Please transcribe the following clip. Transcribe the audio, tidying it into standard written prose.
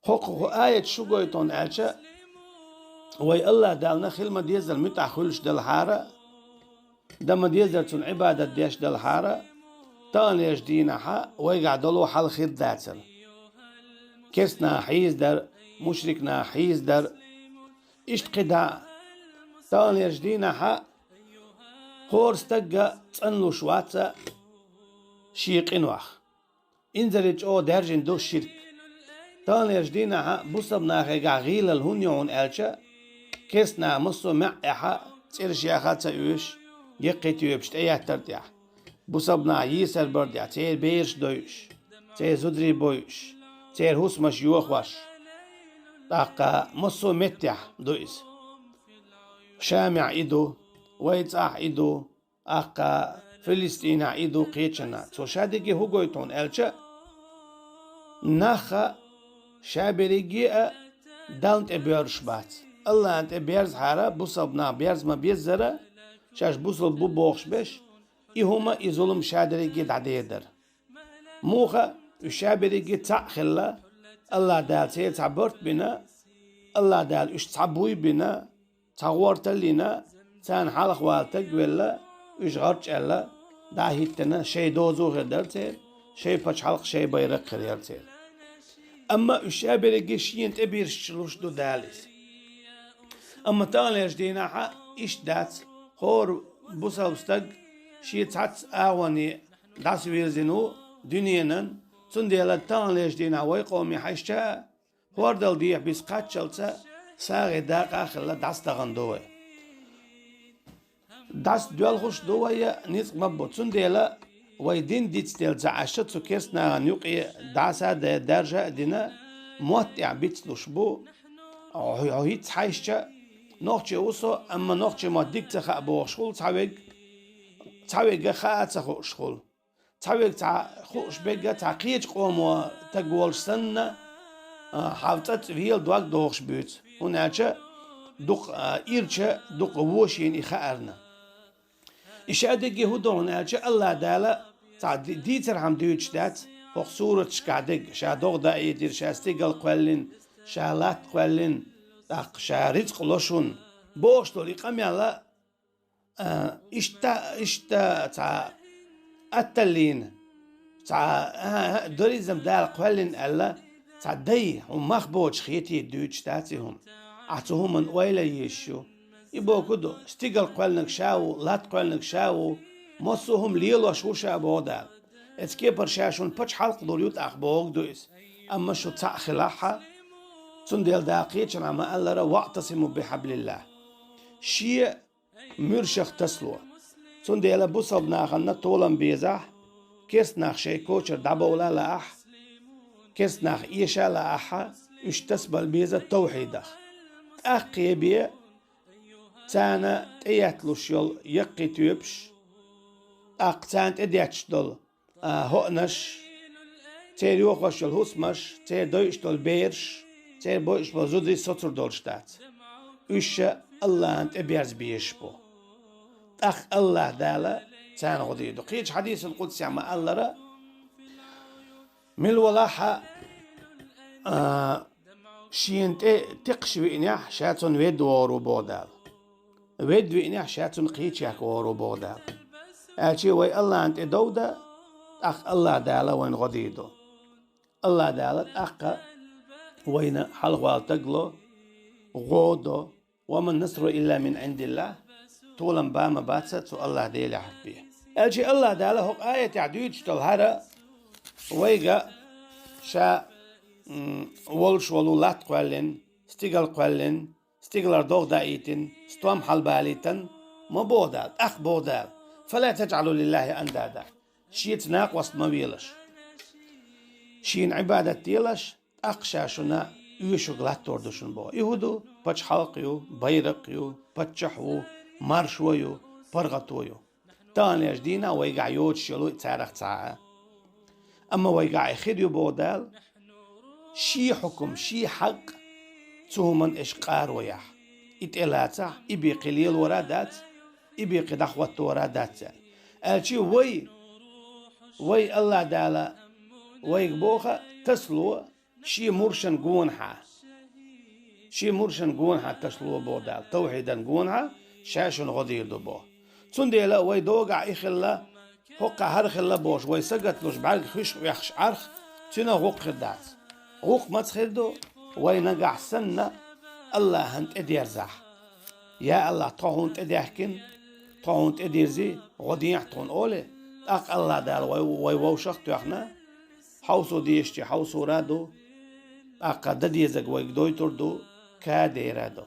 حقوق آية شو قويتون ألشا وي الله دالنا خلما ديزل متع خلش دل حارة دم ديزل تون عبادة ديش دل حارة تان يش دينها ويقعدلو حل خير داتل كسنا حيز در مشركنا حيز در اشت قدا تان يش دينها خورس تقا تنلو شواتsa شيقين واخ انزلج او درجن دو شرك تان يش دينها بصبنا خيقا غيل الهنيون ألشا كسنا مصو معها تيرش ياخاتsa يوش يقيت يوبشت ايات ترديح بصبنا يسر برديح تير بيرش دويش تير زدري بويش تير هسمش يوخوش تاقا مصو متح دويس شامع ايدو ويتاح ايدو اقا فلسطين ايدو قيتشنا تو شادقي هوغويتون ألشا ناخا شابريجي دالنت ابيرش بات الله انت بيرز حارة بصبنا بيرز ما بيزرة شاش بوصل بو بوخش بش إهما إزولم شادريجي دعديدر موخا وشابريجي تعخلا الله دال سيل تعبرت بنا الله دال اش تعبوي بنا تعورت لنا تان حلق والتك ولا اش غرج الا داهيتنا شي دوزو غدر تيل شي فش حلق شي بيرق خير تيل اما الشابريجي شينت ابيرش دو دالس اما تانيش ديناها اش دات خور بوسالستق شي تات اواني داس ويرزنو دنيانا تنديلا تانيش دينا ويقومي حشتا خوردل ديح بيس قاتشلتا ساغي داقا خلا داس تغندوه داس دوال خوش دوه نيسق مبو تنديلا ويدين ديتستيل زعاشت سكيسنا نيوقي داسا درجة دينا موتع بيتسلوش بو هيت حيشتا نوخشي وصو اما نوخشي ما ديك تخا بو شغل تعويق خاات خو شغل تعويق تع خوش بيجا تعقيج قوم تقول سنة حافتت فيل دواق دوخش بيت هناك دق إيرشا دق ووشين إخارنا إشادق يهودو هناك الله دالا تع ديتر هم دوتش دات فوق صورة شكادق شادوغ دا يدير شاستيقل قوالين شالات قوالين داق شارزق لوشون بوش طريقة ميالا اشتا تع التلين تع دوريزم دال قوالين ألا تع دي ومخبوش خيتي دوتش داتهم عطوهم من ويلا يشو يبو كدو استيقل قوالنك شاو لات قوالنك شاو مصوهم ليلو شو شابو دال اتكي برشاشون بچ حلق دوريوت اخبوغ دويس اما شو تع خلاحة تنديل داقيتش عما ألرا واعتصموا بحبل الله شيء مرشخ تسلو تنديل بوصب ناخنا طولن بيزاح كيس ناخ شي كوچر دابولا لأح كيس ناخ إيشا لأحا اشتسبل بيزا توحيدخ أقي بي تانا تياتلوش يول يقي تيبش تان تدياتش دول هؤنش تير يوخوش يول هسمش تير دويش دول بيرش تير بوش بزودي سطر دولشتات وش الله انت ابيرز بيشبو اخ الله دالا تان غديدو قيج حديث القدس عما الله را مل ولاحة شين تقشوي انيح شاتون ويد وورو بودال ويد وينيح شاتون قيج ياك وورو بودال اشي وي الله انت دودا اخ الله دالا وين غديدو الله دالا اخ وين حلوال تقلو غودو ومن نصر إلا من عند الله طولا باما باتست الله ديلي حبيه أجي الله داله هو آية تعديد تلهرة ويقى شا ولش ولولات قوالين ستيقل قوالين ستيقلر دوغ دايتين ستوام حلباليتن ما بودال أخ بودال فلا تجعلوا لله أندادا شيت ناقوس مويلش شين عبادة تيلش أقشاشنا يشغلات توردشون بو يهودو بچ حلقيو بيرقيو بچحو مارشويو برغطويو تانيش دينا ويقع يوتش يلو تارخ تاعه اما ويقع يخيريو بودال شي حكم شي حق تهمن اشقار وياح اتقلاتح ابي قليل ورادات ابي قدخوت ورادات الشي وي الله دالا ويقبوخا تسلو شي مرشن جونحة شي مرشن جونحة تشلو بودال توحيدا جونحة شاشن غدير دبو تندي لا ويدوغع إخلا هقع هرخلا بوش ويسقط لوش بعرق خش ويخش عرخ تنا غوق خدات غوق ما تخدو وينقع سنة الله هنت ادير زح يا الله طهون تديحكن طهون تدير زي غدين يحطون أولي أق الله دال ويوشخت يحنا حوسو ديشتي حوسو رادو أق دديزق ويقدوي تردو كادي رادو